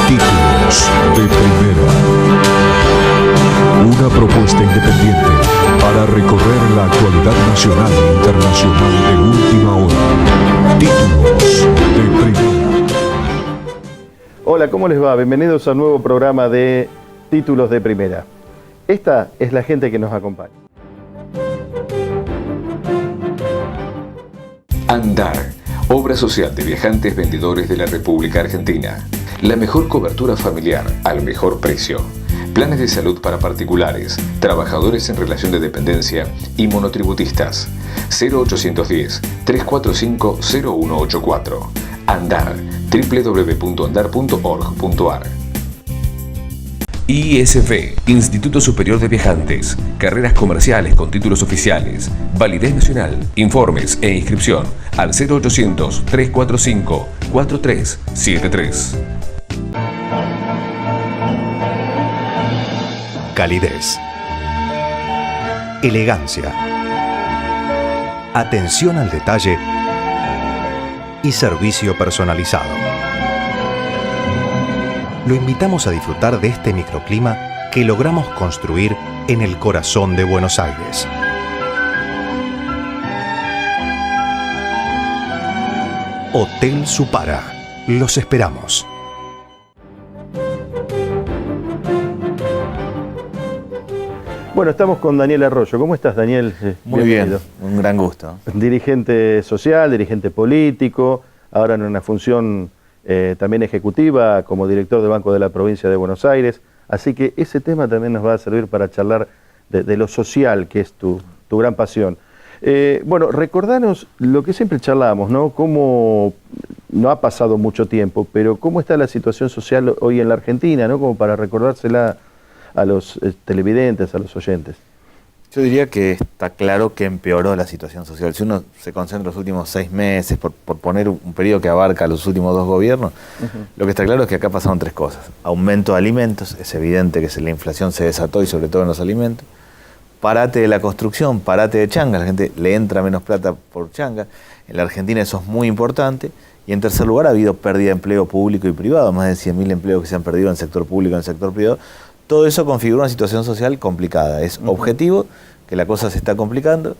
Títulos de Primera. Una propuesta independiente para recorrer la actualidad nacional e internacional de última hora. Títulos de Primera. Hola, ¿cómo les va? Bienvenidos al nuevo programa de Títulos de Primera. Esta es la gente que nos acompaña. Andar, obra social de viajantes vendedores de la República Argentina. La mejor cobertura familiar al mejor precio. Planes de salud para particulares, trabajadores en relación de dependencia y monotributistas. 0810-345-0184. Andar, www.andar.org.ar. ISV, Instituto Superior de Viajantes. Carreras comerciales con títulos oficiales. Validez nacional. Informes e inscripción al 0800-345-4373. Calidez. Elegancia. Atención al detalle y servicio personalizado. Lo invitamos a disfrutar de este microclima que logramos construir en el corazón de Buenos Aires. Hotel Supara. Los esperamos. Bueno, estamos con Daniel Arroyo. ¿Cómo estás, Daniel? Muy bien, un gran gusto. Dirigente social, dirigente político, ahora en una función también ejecutiva como director del Banco de la Provincia de Buenos Aires. Así que ese tema también nos va a servir para charlar de lo social, que es tu gran pasión. Bueno, recordanos lo que siempre charlamos, ¿no? Cómo no ha pasado mucho tiempo, pero cómo está la situación social hoy en la Argentina, ¿no? Como para recordársela a los televidentes, a los oyentes. Yo diría que está claro que empeoró la situación social. Si uno se concentra en los últimos 6 meses, por poner un periodo que abarca los últimos 2 gobiernos, lo que está claro es que acá pasaron 3 cosas. Aumento de alimentos, es evidente que la inflación se desató y sobre todo en los alimentos. Parate de la construcción, parate de changa, la gente le entra menos plata por changa. En la Argentina eso es muy importante. Y en tercer lugar ha habido pérdida de empleo público y privado, más de 100.000 empleos que se han perdido en el sector público y en el sector privado. Todo eso configura una situación social complicada. Es objetivo que la cosa se está complicando.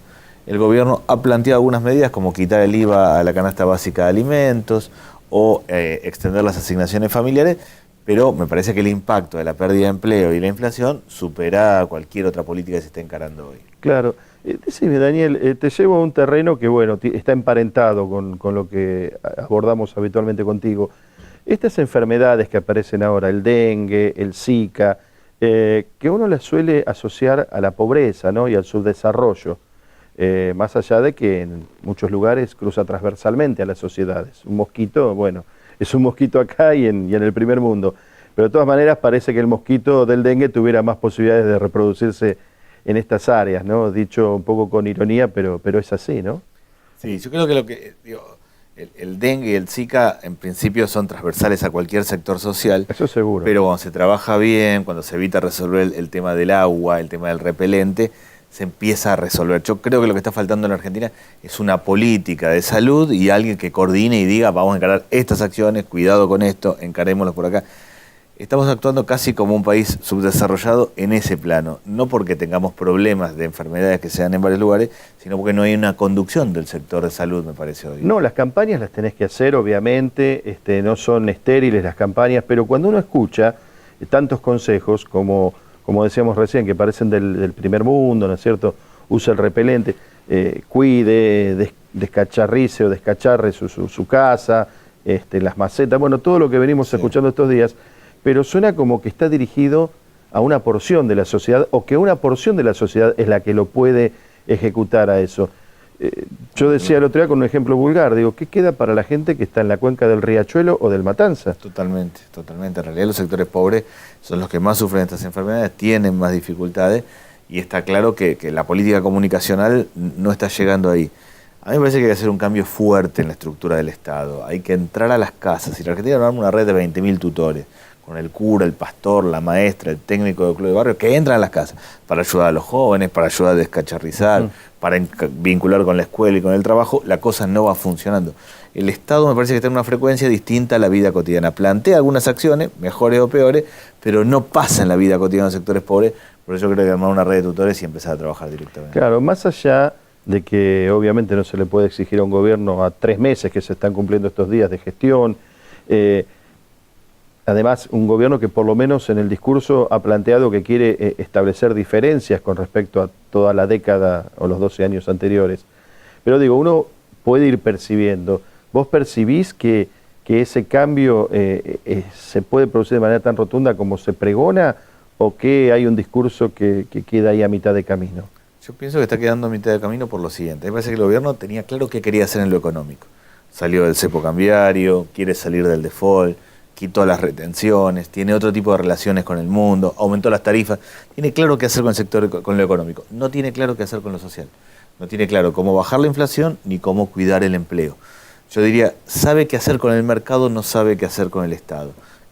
El gobierno ha planteado algunas medidas como quitar el IVA a la canasta básica de alimentos o extender las asignaciones familiares, pero me parece que el impacto de la pérdida de empleo y la inflación supera cualquier otra política que se esté encarando hoy. Claro. Decime, Daniel, te llevo a un terreno que, bueno, está emparentado con lo que abordamos habitualmente contigo. Estas enfermedades que aparecen ahora, el dengue, el Zika, que uno las suele asociar a la pobreza, ¿no? Y al subdesarrollo, más allá de que en muchos lugares cruza transversalmente a las sociedades. Un mosquito, bueno, es un mosquito acá y en el primer mundo, pero de todas maneras parece que el mosquito del dengue tuviera más posibilidades de reproducirse en estas áreas, ¿no? Dicho un poco con ironía, pero es así, ¿no? Sí, yo creo que el dengue y el Zika en principio son transversales a cualquier sector social. Eso seguro. Pero cuando se trabaja bien, cuando se evita resolver el tema del agua, el tema del repelente, se empieza a resolver. Yo creo que lo que está faltando en la Argentina es una política de salud y alguien que coordine y diga, vamos a encarar estas acciones, cuidado con esto, encarémoslo por acá. Estamos actuando casi como un país subdesarrollado en ese plano, no porque tengamos problemas de enfermedades que sean en varios lugares, sino porque no hay una conducción del sector de salud, me parece hoy. No, las campañas las tenés que hacer, obviamente, no son estériles las campañas, pero cuando uno escucha tantos consejos, como decíamos recién, que parecen del primer mundo, ¿no es cierto? Usa el repelente, cuide, descacharrice o descacharre su casa, las macetas, bueno, todo lo que venimos escuchando estos días, pero suena como que está dirigido a una porción de la sociedad o que una porción de la sociedad es la que lo puede ejecutar a eso. Yo decía el otro día con un ejemplo vulgar, digo, ¿qué queda para la gente que está en la cuenca del Riachuelo o del Matanza? Totalmente, totalmente. En realidad los sectores pobres son los que más sufren estas enfermedades, tienen más dificultades y está claro que la política comunicacional no está llegando ahí. A mí me parece que hay que hacer un cambio fuerte en la estructura del Estado. Hay que entrar a las casas. Si la Argentina no arma una red de 20.000 tutores, con el cura, el pastor, la maestra, el técnico del club de barrio, que entran a las casas para ayudar a los jóvenes, para ayudar a descacharrizar, para vincular con la escuela y con el trabajo, la cosa no va funcionando. El Estado me parece que está en una frecuencia distinta a la vida cotidiana. Plantea algunas acciones, mejores o peores, pero no pasa en la vida cotidiana de los sectores pobres. Por eso creo que armar una red de tutores y empezar a trabajar directamente. Claro, más allá de que obviamente no se le puede exigir a un gobierno a 3 meses que se están cumpliendo estos días de gestión, además un gobierno que por lo menos en el discurso ha planteado que quiere establecer diferencias con respecto a toda la década o los 12 años anteriores. Pero digo, uno puede ir percibiendo. ¿Vos percibís que ese cambio se puede producir de manera tan rotunda como se pregona o que hay un discurso que queda ahí a mitad de camino? Yo pienso que está quedando a mitad de camino por lo siguiente. Me parece que el gobierno tenía claro qué quería hacer en lo económico. Salió del cepo cambiario, quiere salir del default, quitó las retenciones, tiene otro tipo de relaciones con el mundo, aumentó las tarifas. Tiene claro qué hacer con el sector, con lo económico. No tiene claro qué hacer con lo social. No tiene claro cómo bajar la inflación ni cómo cuidar el empleo. Yo diría, sabe qué hacer con el mercado, no sabe qué hacer con el Estado.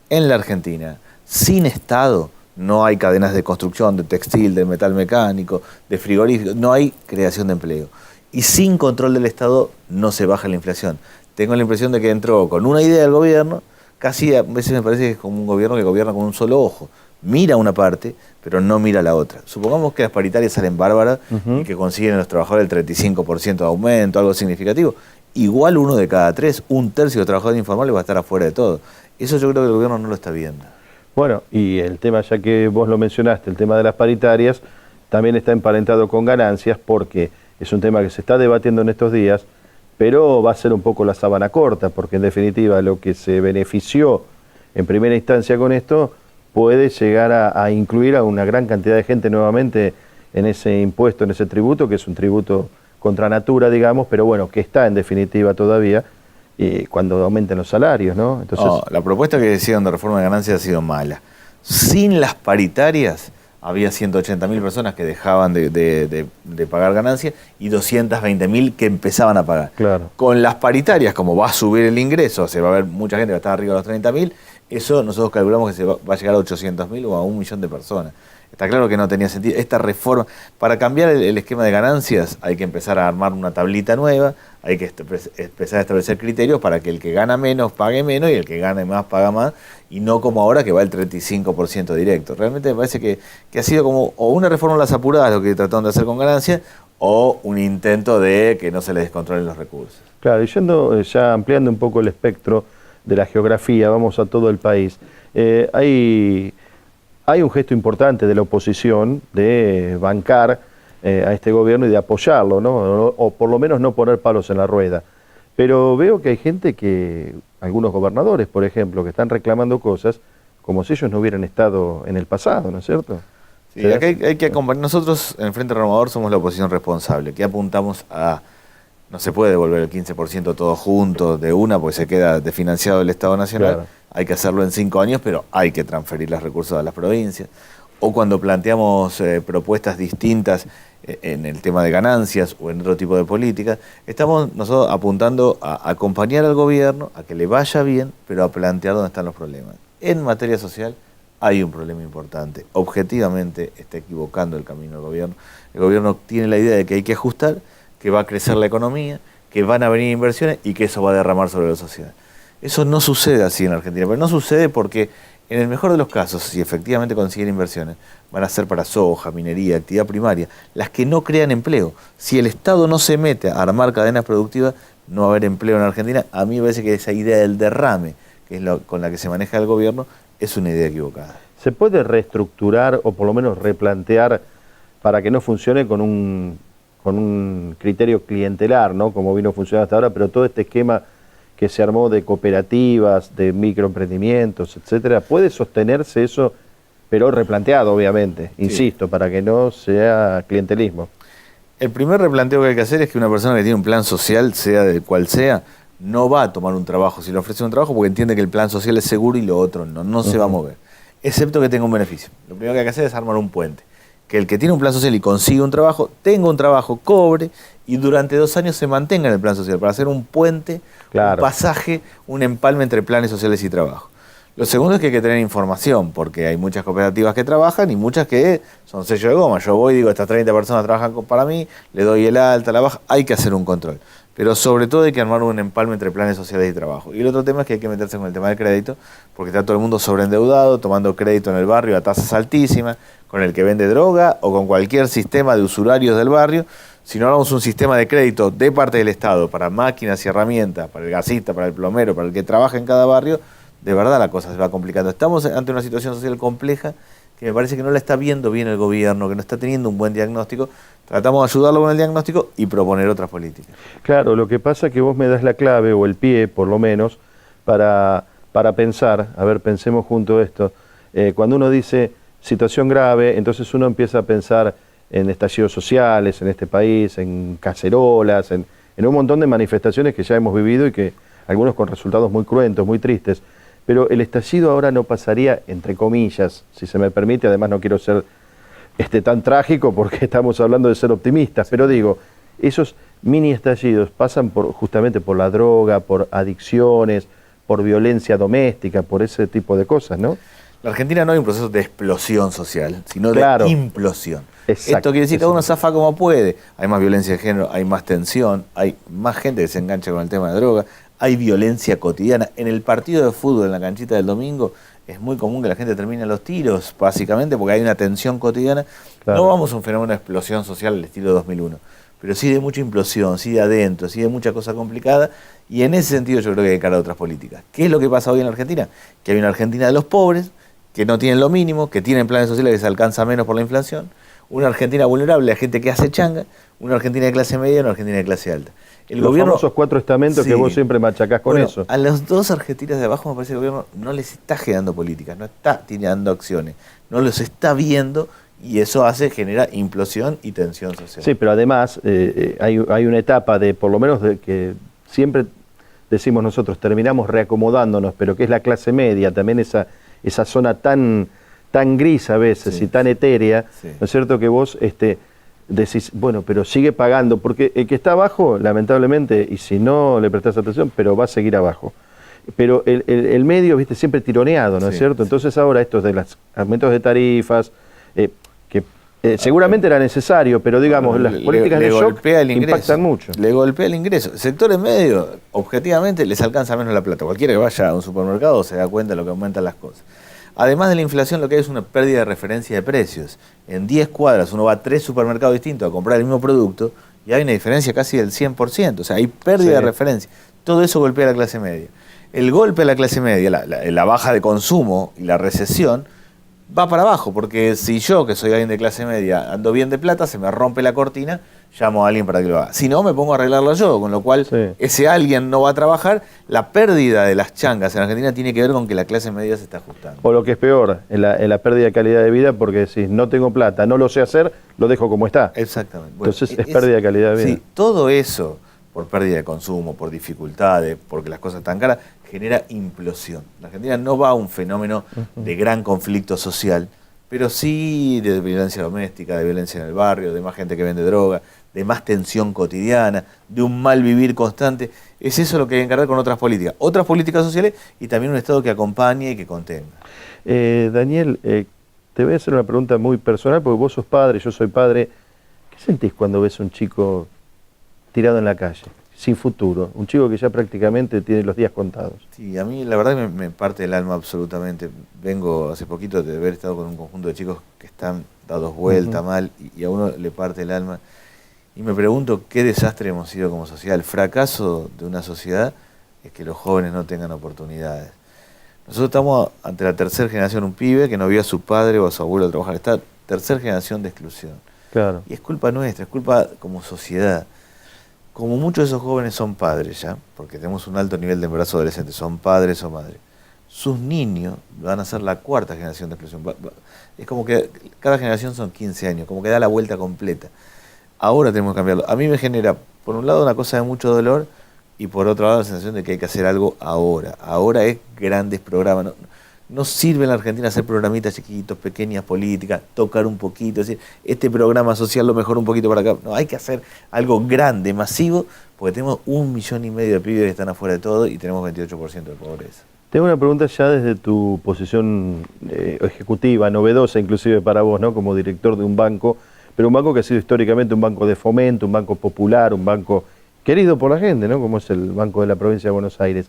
En la Argentina, sin Estado, no hay cadenas de construcción, de textil, de metal mecánico, de frigorífico, no hay creación de empleo. Y sin control del Estado no se baja la inflación. Tengo la impresión de que entró con una idea del gobierno, casi a veces me parece que es como un gobierno que gobierna con un solo ojo. Mira una parte, pero no mira la otra. Supongamos que las paritarias salen bárbaras y que consiguen los trabajadores el 35% de aumento, algo significativo. Igual 1 de cada 3, 1/3 de los trabajadores informales va a estar afuera de todo. Eso yo creo que el gobierno no lo está viendo. Bueno, y el tema, ya que vos lo mencionaste, el tema de las paritarias, también está emparentado con ganancias porque es un tema que se está debatiendo en estos días, pero va a ser un poco la sábana corta, porque en definitiva lo que se benefició en primera instancia con esto puede llegar a incluir a una gran cantidad de gente nuevamente en ese impuesto, en ese tributo, que es un tributo contra natura, digamos, pero bueno, que está en definitiva todavía cuando aumenten los salarios, ¿no? Entonces, no, la propuesta que decían de reforma de ganancias ha sido mala. Sin las paritarias había 180.000 personas que dejaban de pagar ganancias y 220.000 que empezaban a pagar. Claro. Con las paritarias, como va a subir el ingreso, se va a ver mucha gente que va a estar arriba de los 30.000, eso nosotros calculamos que se va a llegar a 800.000 o a 1 millón de personas. Está claro que no tenía sentido. Esta reforma, para cambiar el esquema de ganancias hay que empezar a armar una tablita nueva, hay que empezar a establecer criterios para que el que gana menos pague menos y el que gane más paga más, y no como ahora que va el 35% directo. Realmente me parece que ha sido como o una reforma a las apuradas lo que trataron de hacer con ganancias, o un intento de que no se les descontrolen los recursos. Claro, y yendo, ya ampliando un poco el espectro de la geografía, vamos a todo el país. Hay un gesto importante de la oposición de bancar a este gobierno y de apoyarlo, ¿no? O por lo menos no poner palos en la rueda. Pero veo que hay gente algunos gobernadores, por ejemplo, que están reclamando cosas como si ellos no hubieran estado en el pasado, ¿no es cierto? Sí, acá hay que acompañar. Nosotros en el Frente Renovador somos la oposición responsable, que apuntamos a... No se puede devolver el 15% todo junto de una, porque se queda desfinanciado el Estado Nacional. Claro. Hay que hacerlo en 5 años, pero hay que transferir los recursos a las provincias. O cuando planteamos propuestas distintas en el tema de ganancias o en otro tipo de políticas, estamos nosotros apuntando a acompañar al gobierno, a que le vaya bien, pero a plantear dónde están los problemas. En materia social hay un problema importante. Objetivamente está equivocando el camino del gobierno. El gobierno tiene la idea de que hay que ajustar, que va a crecer la economía, que van a venir inversiones y que eso va a derramar sobre la sociedad. Eso no sucede así en Argentina, pero no sucede porque en el mejor de los casos, si efectivamente consiguen inversiones, van a ser para soja, minería, actividad primaria, las que no crean empleo. Si el Estado no se mete a armar cadenas productivas, no va a haber empleo en Argentina. A mí me parece que esa idea del derrame, que es con la que se maneja el gobierno, es una idea equivocada. ¿Se puede reestructurar o por lo menos replantear para que no funcione con un criterio clientelar, ¿no? Como vino funcionando hasta ahora, pero todo este esquema que se armó de cooperativas, de microemprendimientos, etcétera, ¿puede sostenerse eso, pero replanteado, obviamente, insisto, para que no sea clientelismo? El primer replanteo que hay que hacer es que una persona que tiene un plan social, sea del cual sea, no va a tomar un trabajo si le ofrecen un trabajo porque entiende que el plan social es seguro y lo otro no se va a mover, excepto que tenga un beneficio. Lo primero que hay que hacer es armar un puente. Que el que tiene un plan social y consigue un trabajo, tenga un trabajo, cobre y durante 2 años se mantenga en el plan social para hacer un puente, claro, un pasaje, un empalme entre planes sociales y trabajo. Lo segundo es que hay que tener información, porque hay muchas cooperativas que trabajan y muchas que son sello de goma. Yo voy y digo, estas 30 personas trabajan para mí, le doy el alta, la baja, hay que hacer un control. Pero sobre todo hay que armar un empalme entre planes sociales y trabajo. Y el otro tema es que hay que meterse con el tema del crédito, porque está todo el mundo sobreendeudado, tomando crédito en el barrio a tasas altísimas, con el que vende droga o con cualquier sistema de usurarios del barrio. Si no hagamos un sistema de crédito de parte del Estado para máquinas y herramientas, para el gasista, para el plomero, para el que trabaja en cada barrio, de verdad la cosa se va complicando. Estamos ante una situación social compleja que me parece que no la está viendo bien el gobierno, que no está teniendo un buen diagnóstico. Tratamos de ayudarlo con el diagnóstico y proponer otras políticas. Claro, lo que pasa es que vos me das la clave o el pie, por lo menos, para pensar, a ver, pensemos junto esto. Cuando uno dice situación grave, entonces uno empieza a pensar en estallidos sociales en este país, en cacerolas, en un montón de manifestaciones que ya hemos vivido y que algunos con resultados muy cruentos, muy tristes. Pero el estallido ahora no pasaría, entre comillas, si se me permite, además no quiero ser tan trágico porque estamos hablando de ser optimistas, pero digo, esos mini estallidos pasan justamente por la droga, por adicciones, por violencia doméstica, por ese tipo de cosas, ¿no? En la Argentina no hay un proceso de explosión social, sino claro, de implosión. Exacto, esto quiere decir que cada uno zafa como puede. Hay más violencia de género, hay más tensión, hay más gente que se engancha con el tema de droga, hay violencia cotidiana. En el partido de fútbol, en la canchita del domingo, es muy común que la gente termine los tiros, básicamente porque hay una tensión cotidiana. Claro. No vamos a un fenómeno de explosión social al estilo 2001, pero sí de mucha implosión, sí de adentro, sí de mucha cosa complicada, y en ese sentido yo creo que hay que encarar otras políticas. ¿Qué es lo que pasa hoy en la Argentina? Que hay una Argentina de los pobres, que no tienen lo mínimo, que tienen planes sociales que se alcanza menos por la inflación, una Argentina vulnerable a gente que hace changa, una Argentina de clase media y una Argentina de clase alta. Los famosos 4 estamentos, sí, que vos siempre machacás con eso. A las dos Argentinas de abajo me parece que el gobierno no les está generando políticas, no está tirando acciones, no los está viendo y eso genera implosión y tensión social. Sí, pero además hay una etapa de, por lo menos de que siempre decimos nosotros, terminamos reacomodándonos, pero que es la clase media, también esa zona tan gris a veces, sí, y tan etérea, sí, ¿no es cierto? Que vos decís, bueno, pero sigue pagando, porque el que está abajo, lamentablemente, y si no le prestás atención, pero va a seguir abajo. Pero el medio, viste, siempre tironeado, ¿no es cierto? Entonces ahora estos de los aumentos de tarifas, que seguramente era necesario, pero digamos, las políticas de shock impactan mucho. Le golpea el ingreso. Sectores medios, objetivamente, les alcanza menos la plata. Cualquiera que vaya a un supermercado se da cuenta de lo que aumentan las cosas. Además de la inflación, lo que hay es una pérdida de referencia de precios. En 10 cuadras uno va a 3 supermercados distintos a comprar el mismo producto y hay una diferencia casi del 100%. O sea, hay pérdida, sí, de referencia. Todo eso golpea a la clase media. El golpe a la clase media, la baja de consumo y la recesión, va para abajo. Porque si yo, que soy alguien de clase media, ando bien de plata, se me rompe la cortina, llamo a alguien para que lo haga. Si no, me pongo a arreglarlo yo, con lo cual, sí, ese alguien no va a trabajar. La pérdida de las changas en Argentina tiene que ver con que la clase media se está ajustando. O lo que es peor, en la pérdida de calidad de vida, porque si no tengo plata, no lo sé hacer, lo dejo como está. Exactamente. Bueno, entonces es pérdida de calidad de vida. Sí, todo eso, por pérdida de consumo, por dificultades, porque las cosas están caras, genera implosión. La Argentina no va a un fenómeno de gran conflicto social, pero sí de violencia doméstica, de violencia en el barrio, de más gente que vende droga, de más tensión cotidiana, de un mal vivir constante. Es eso lo que hay que encargar con otras políticas sociales y también un Estado que acompañe y que contenga. Daniel, te voy a hacer una pregunta muy personal, porque vos sos padre, yo soy padre. ¿Qué sentís cuando ves a un chico tirado en la calle, sin futuro? Un chico que ya prácticamente tiene los días contados. Sí, a mí la verdad me parte el alma absolutamente. Vengo hace poquito de haber estado con un conjunto de chicos que están dados vuelta mal y a uno le parte el alma. Y me pregunto qué desastre hemos sido como sociedad. El fracaso de una sociedad es que los jóvenes no tengan oportunidades. Nosotros estamos ante la tercera generación, un pibe que no vio a su padre o a su abuelo trabajar. Esta tercera generación de exclusión. Claro. Y es culpa nuestra, es culpa como sociedad. Como muchos de esos jóvenes son padres ya, porque tenemos un alto nivel de embarazo adolescente, son padres o madres, sus niños van a ser la cuarta generación de exclusión. Es como que cada generación son 15 años, como que da la vuelta completa. Ahora tenemos que cambiarlo. A mí me genera, por un lado, una cosa de mucho dolor y por otro lado la sensación de que hay que hacer algo ahora. Ahora es grandes programas. No sirve en la Argentina hacer programitas chiquitos, pequeñas políticas, tocar un poquito, decir, este programa social lo mejor un poquito para acá. No, hay que hacer algo grande, masivo, porque tenemos 1,5 millones de pibes que están afuera de todo y tenemos 28% de pobreza. Tengo una pregunta ya desde tu posición ejecutiva, novedosa inclusive para vos, ¿no? Como director de un banco, pero un banco que ha sido históricamente un banco de fomento, un banco popular, un banco querido por la gente, ¿no? Como es el Banco de la Provincia de Buenos Aires.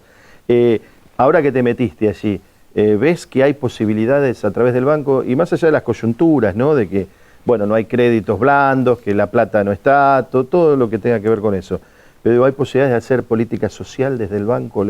Ahora que te metiste allí, ¿ves que hay posibilidades a través del banco, y más allá de las coyunturas, ¿no? De que, bueno, no hay créditos blandos, que la plata no está, todo lo que tenga que ver con eso, pero hay posibilidades de hacer política social desde el banco?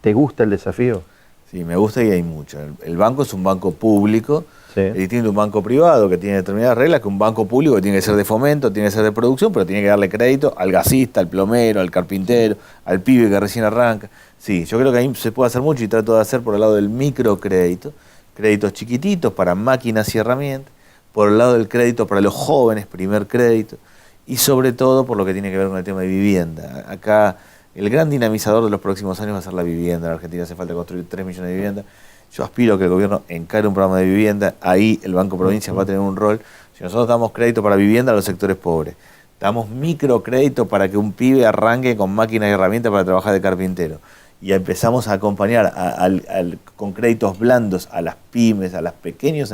¿Te gusta el desafío? Sí, me gusta y hay mucho. El banco es un banco público, Sí. es distinto a un banco privado que tiene determinadas reglas, que un banco público que tiene que ser de fomento, tiene que ser de producción, pero tiene que darle crédito al gasista, al plomero, al carpintero, al pibe que recién arranca. Sí, yo creo que ahí se puede hacer mucho y trato de hacer por el lado del microcrédito, créditos chiquititos para máquinas y herramientas, por el lado del crédito para los jóvenes, primer crédito, y sobre todo por lo que tiene que ver con el tema de vivienda. Acá el gran dinamizador de los próximos años va a ser la vivienda. En Argentina hace falta construir 3 millones de viviendas. Yo aspiro a que el gobierno encare un programa de vivienda. Ahí el Banco Provincia va a tener un rol. Si nosotros damos crédito para vivienda a los sectores pobres, damos microcrédito para que un pibe arranque con máquinas y herramientas para trabajar de carpintero, y empezamos a acompañar con créditos blandos a las pymes, a las pequeñas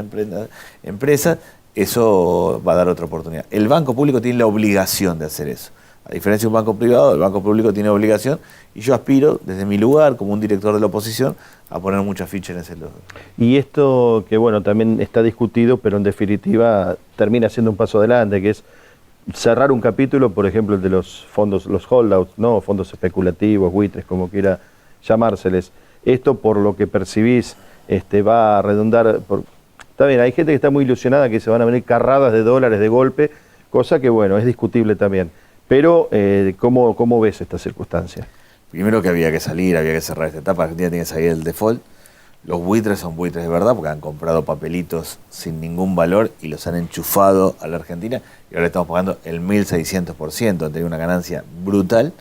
empresas, eso va a dar otra oportunidad. El banco público tiene la obligación de hacer eso. A diferencia de un banco privado, el banco público tiene obligación, y yo aspiro, desde mi lugar, como un director de la oposición, a poner muchas fichas en ese lugar. Y esto que, bueno, también está discutido, pero en definitiva termina siendo un paso adelante, que es cerrar un capítulo, por ejemplo, el de los fondos, los holdouts, ¿no? Fondos especulativos, buitres, como quiera llamárseles. Esto, por lo que percibís, va a redundar... Está bien, hay gente que está muy ilusionada que se van a venir carradas de dólares de golpe, cosa que, bueno, es discutible también. Pero, ¿cómo ves esta circunstancia? Primero que había que salir, había que cerrar esta etapa. Argentina tiene que salir del default. Los buitres son buitres de verdad porque han comprado papelitos sin ningún valor y los han enchufado a la Argentina, y ahora estamos pagando el 1.600%, han tenido una ganancia brutal.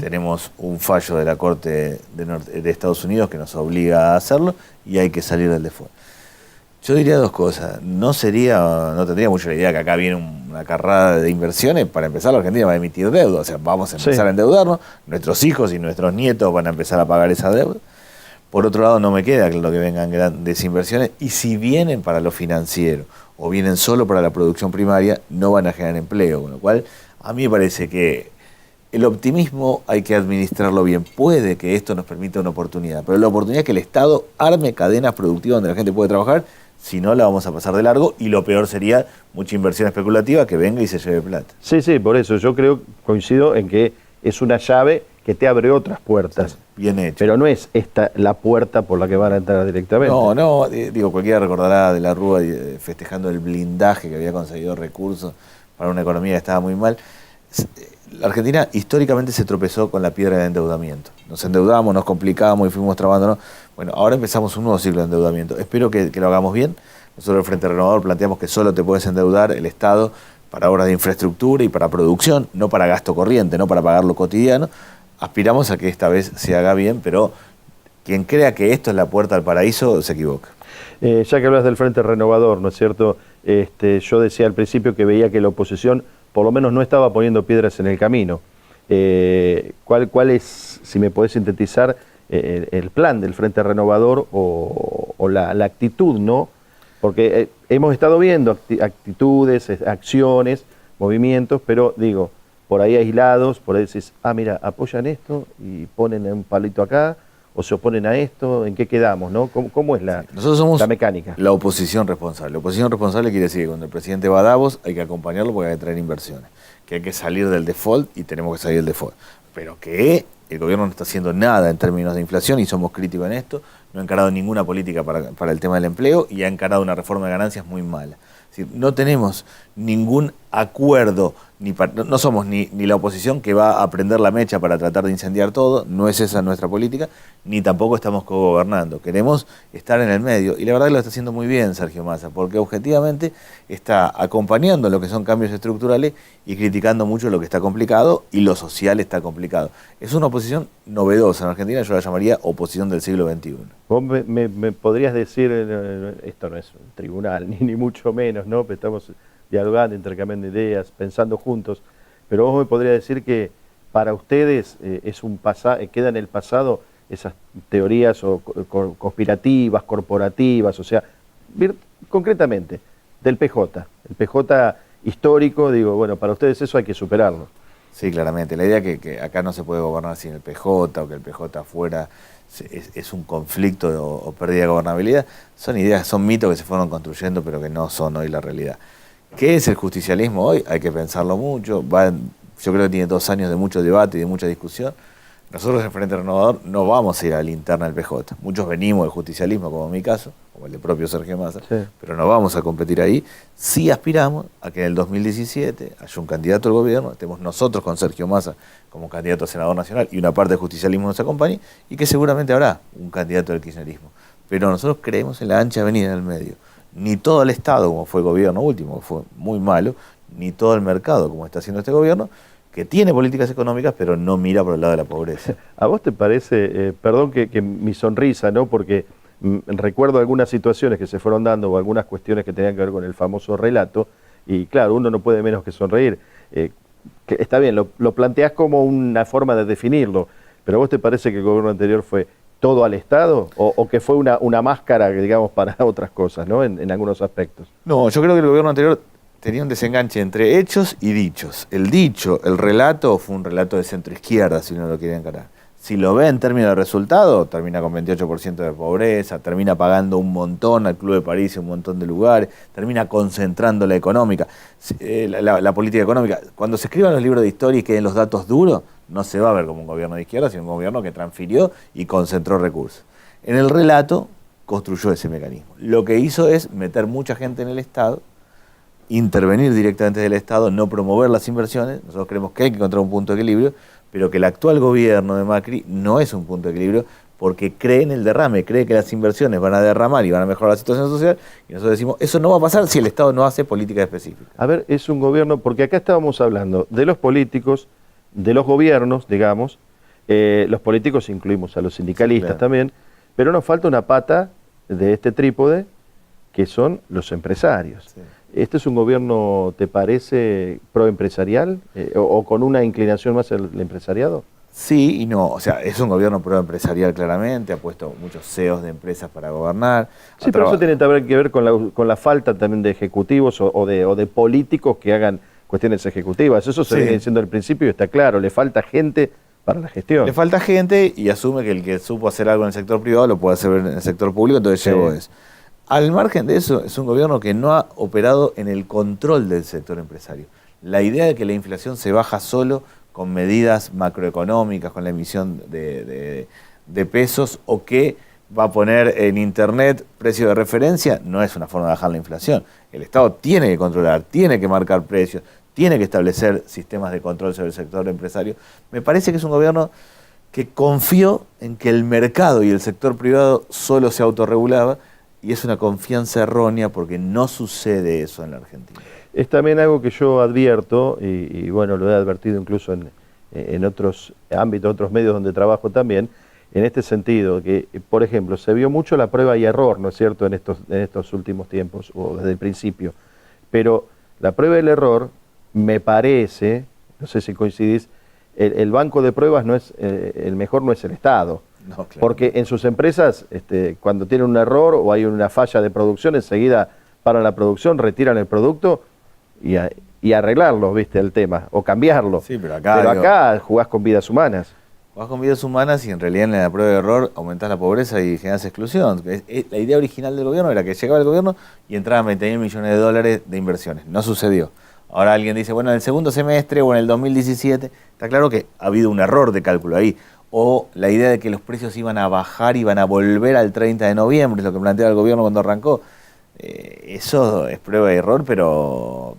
Tenemos un fallo de la Corte de Estados Unidos que nos obliga a hacerlo, y hay que salir del default. Yo diría dos cosas. No tendría mucho la idea que acá viene una carrada de inversiones. Para empezar, la Argentina va a emitir deuda, o sea, vamos a empezar a endeudarnos, nuestros hijos y nuestros nietos van a empezar a pagar esa deuda. Por otro lado, no me queda claro que vengan grandes inversiones, y si vienen para lo financiero o vienen solo para la producción primaria, no van a generar empleo, con lo cual a mí me parece que el optimismo hay que administrarlo bien. Puede que esto nos permita una oportunidad, pero la oportunidad es que el Estado arme cadenas productivas donde la gente puede trabajar. Si no, la vamos a pasar de largo, y lo peor sería mucha inversión especulativa que venga y se lleve plata. Sí, por eso yo coincido en que es una llave que te abre otras puertas. Sí, bien hecho. Pero no es esta la puerta por la que van a entrar directamente. No, digo, cualquiera recordará de la Rúa festejando el blindaje que había conseguido recursos para una economía que estaba muy mal. La Argentina históricamente se tropezó con la piedra de endeudamiento. Nos endeudamos, nos complicamos y fuimos trabándonos. Bueno, ahora empezamos un nuevo ciclo de endeudamiento. Espero que lo hagamos bien. Nosotros, el Frente Renovador, planteamos que solo te puedes endeudar el Estado para obras de infraestructura y para producción, no para gasto corriente, no para pagar lo cotidiano. Aspiramos a que esta vez se haga bien, pero quien crea que esto es la puerta al paraíso se equivoca. Ya que hablas del Frente Renovador, ¿no es cierto? Yo decía al principio que veía que la oposición por lo menos no estaba poniendo piedras en el camino. ¿Cuál es, si me podés sintetizar, el plan del Frente Renovador o la actitud, ¿no? Porque hemos estado viendo actitudes, acciones, movimientos, pero digo, por ahí aislados, por ahí decís, mira, apoyan esto y ponen un palito acá, o se oponen a esto, ¿en qué quedamos, no? ¿Cómo es Nosotros somos la mecánica? La oposición responsable. La oposición responsable quiere decir que cuando el presidente va a Davos hay que acompañarlo porque hay que traer inversiones, que hay que salir del default y tenemos que salir del default. Pero que el gobierno no está haciendo nada en términos de inflación y somos críticos en esto, no ha encarado ninguna política para el tema del empleo y ha encarado una reforma de ganancias muy mala. Es decir, no tenemos ningún acuerdo, no somos ni la oposición que va a prender la mecha para tratar de incendiar todo, no es esa nuestra política, ni tampoco estamos cogobernando. Queremos estar en el medio, y la verdad que lo está haciendo muy bien Sergio Massa, porque objetivamente está acompañando lo que son cambios estructurales y criticando mucho lo que está complicado, y lo social está complicado. Es una oposición novedosa en Argentina, yo la llamaría oposición del siglo XXI. Vos me podrías decir, esto no es un tribunal, ni mucho menos, ¿no? Estamos dialogando, intercambiando ideas, pensando juntos, pero vos me podrías decir que para ustedes queda en el pasado esas teorías conspirativas, corporativas, o sea, concretamente, del PJ, el PJ histórico, digo, bueno, para ustedes eso hay que superarlo. Sí, claramente. La idea es que acá no se puede gobernar sin el PJ o que el PJ afuera es un conflicto o pérdida de gobernabilidad, son ideas, son mitos que se fueron construyendo pero que no son hoy la realidad. ¿Qué es el justicialismo hoy? Hay que pensarlo mucho. Yo creo que tiene 2 años de mucho debate y de mucha discusión. Nosotros en Frente Renovador no vamos a ir a la interna del PJ. Muchos venimos del justicialismo, como en mi caso, como el de propio Sergio Massa, sí, pero no vamos a competir ahí. Sí aspiramos a que en el 2017 haya un candidato al gobierno, estemos nosotros con Sergio Massa como candidato a senador nacional y una parte del justicialismo nos acompañe, y que seguramente habrá un candidato del kirchnerismo. Pero nosotros creemos en la ancha avenida en el medio. Ni todo el Estado, como fue el gobierno último, que fue muy malo, ni todo el mercado, como está haciendo este gobierno, que tiene políticas económicas, pero no mira por el lado de la pobreza. ¿A vos te parece, perdón que mi sonrisa, ¿no? Porque recuerdo algunas situaciones que se fueron dando o algunas cuestiones que tenían que ver con el famoso relato, y claro, uno no puede menos que sonreír. Que está bien, lo planteás como una forma de definirlo, pero ¿a vos te parece que el gobierno anterior fue todo al Estado o que fue una máscara, digamos, para otras cosas, ¿no? En algunos aspectos. No, yo creo que el gobierno anterior tenía un desenganche entre hechos y dichos. El dicho, el relato, fue un relato de centro-izquierda, si uno lo quiere encarar. Si lo ve en términos de resultado, termina con 28% de pobreza, termina pagando un montón al Club de París en un montón de lugares, termina concentrando la económica, la política económica. Cuando se escriban los libros de historia y queden los datos duros, no se va a ver como un gobierno de izquierda, sino un gobierno que transfirió y concentró recursos. En el relato construyó ese mecanismo. Lo que hizo es meter mucha gente en el Estado, intervenir directamente del Estado, no promover las inversiones. Nosotros creemos que hay que encontrar un punto de equilibrio, pero que el actual gobierno de Macri no es un punto de equilibrio porque cree en el derrame, cree que las inversiones van a derramar y van a mejorar la situación social, y nosotros decimos, eso no va a pasar si el Estado no hace política específica. A ver, es un gobierno, porque acá estábamos hablando de los políticos, de los gobiernos, digamos, los políticos incluimos a los sindicalistas, sí, claro, también, pero nos falta una pata de este trípode, que son los empresarios. Sí. ¿Este es un gobierno, te parece, proempresarial o con una inclinación más al empresariado? Sí y no, o sea, es un gobierno proempresarial claramente, ha puesto muchos CEOs de empresas para gobernar. Sí, pero eso tiene también que ver con la falta también de ejecutivos o de políticos que hagan cuestiones ejecutivas. Eso se viene diciendo al principio y está claro, le falta gente para la gestión. Le falta gente y asume que el que supo hacer algo en el sector privado lo puede hacer en el sector público, entonces llegó eso. Al margen de eso, es un gobierno que no ha operado en el control del sector empresario. La idea de que la inflación se baja solo con medidas macroeconómicas, con la emisión de pesos, o que va a poner en Internet precio de referencia, no es una forma de bajar la inflación. El Estado tiene que controlar, tiene que marcar precios, tiene que establecer sistemas de control sobre el sector empresario. Me parece que es un gobierno que confió en que el mercado y el sector privado solo se autorregulaba, y es una confianza errónea porque no sucede eso en la Argentina. Es también algo que yo advierto, y bueno, lo he advertido incluso en otros ámbitos, otros medios donde trabajo también, en este sentido, que por ejemplo, se vio mucho la prueba y error, ¿no es cierto?, en estos últimos tiempos, o desde el principio. Pero la prueba y el error, me parece, no sé si coincidís, el banco de pruebas no es, el mejor no es el Estado. No, claro. Porque en sus empresas, cuando tienen un error o hay una falla de producción, enseguida paran la producción, retiran el producto y arreglarlo, ¿viste? El tema, o cambiarlo. Sí, pero acá jugás con vidas humanas. Jugás con vidas humanas y en realidad en la prueba de error aumentás la pobreza y generás exclusión. La idea original del gobierno era que llegaba el gobierno y entraban 20.000 millones de dólares de inversiones. No sucedió. Ahora alguien dice, bueno, en el segundo semestre o en el 2017, está claro que ha habido un error de cálculo ahí. O la idea de que los precios iban a bajar, iban a volver al 30 de noviembre, es lo que planteaba el gobierno cuando arrancó. Eso es prueba de error, pero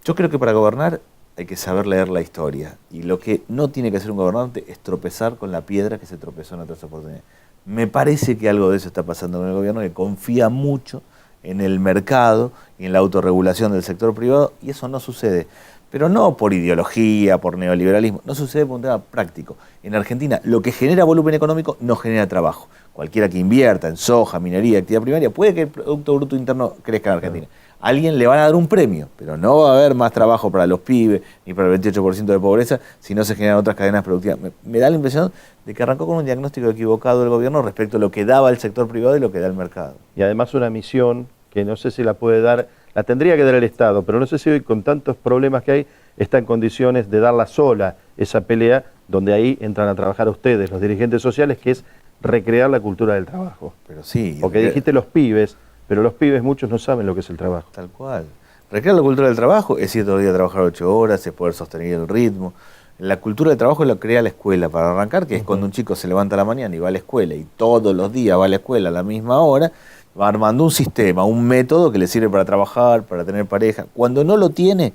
yo creo que para gobernar hay que saber leer la historia. Y lo que no tiene que hacer un gobernante es tropezar con la piedra que se tropezó en otras oportunidades. Me parece que algo de eso está pasando con el gobierno, que confía mucho en el mercado y en la autorregulación del sector privado, y eso no sucede. Pero no por ideología, por neoliberalismo, no sucede por un tema práctico. En Argentina, lo que genera volumen económico no genera trabajo. Cualquiera que invierta en soja, minería, actividad primaria, puede que el Producto Bruto Interno crezca en Argentina. A alguien le van a dar un premio, pero no va a haber más trabajo para los pibes, ni para el 28% de pobreza, si no se generan otras cadenas productivas. Me da la impresión de que arrancó con un diagnóstico equivocado del gobierno respecto a lo que daba el sector privado y lo que da el mercado. Y además una misión que no sé si la puede dar, la tendría que dar el Estado, pero no sé si hoy con tantos problemas que hay, está en condiciones de darla sola, esa pelea, donde ahí entran a trabajar ustedes, los dirigentes sociales, que es recrear la cultura del trabajo. Pero sí. Porque dijiste los pibes, pero los pibes muchos no saben lo que es el trabajo. Tal cual. Recrear la cultura del trabajo es ir todo el día a trabajar 8 horas, es poder sostener el ritmo. La cultura del trabajo la crea la escuela para arrancar, que es cuando un chico se levanta a la mañana y va a la escuela y todos los días va a la escuela a la misma hora, va armando un sistema, un método que le sirve para trabajar, para tener pareja. Cuando no lo tiene,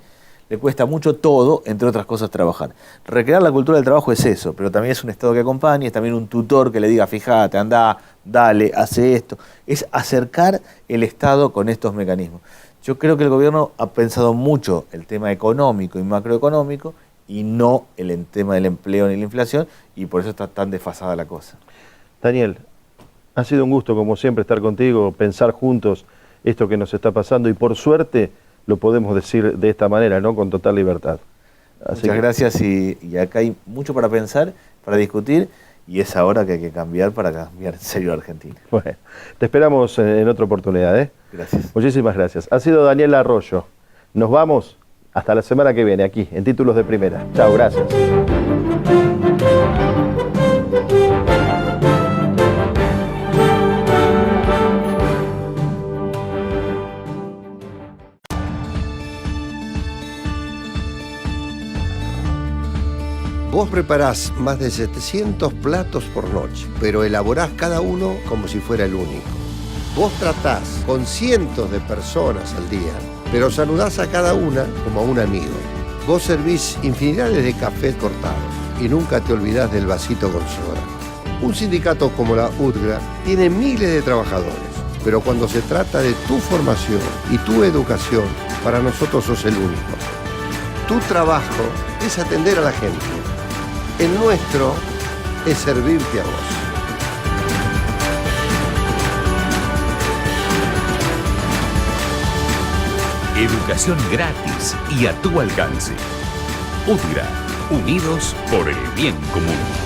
le cuesta mucho todo, entre otras cosas, trabajar. Recrear la cultura del trabajo es eso, pero también es un Estado que acompañe, es también un tutor que le diga, fíjate, anda, dale, hace esto. Es acercar el Estado con estos mecanismos. Yo creo que el gobierno ha pensado mucho el tema económico y macroeconómico y no el tema del empleo ni la inflación, y por eso está tan desfasada la cosa. Daniel, ha sido un gusto, como siempre, estar contigo, pensar juntos esto que nos está pasando, y por suerte lo podemos decir de esta manera, ¿no? Con total libertad. Muchas gracias, y acá hay mucho para pensar, para discutir, y es ahora que hay que cambiar para cambiar en serio a Argentina. Bueno, te esperamos en otra oportunidad, ¿eh? Gracias. Muchísimas gracias. Ha sido Daniel Arroyo. Nos vamos hasta la semana que viene, aquí, en Títulos de Primera. Chao, gracias. Vos preparás más de 700 platos por noche, pero elaborás cada uno como si fuera el único. Vos tratás con cientos de personas al día, pero saludás a cada una como a un amigo. Vos servís infinidades de cafés cortados y nunca te olvidás del vasito con soda. Un sindicato como la UTGRA tiene miles de trabajadores, pero cuando se trata de tu formación y tu educación, para nosotros sos el único. Tu trabajo es atender a la gente. El nuestro es servirte a vos. Educación gratis y a tu alcance. UTGRA, unidos por el bien común.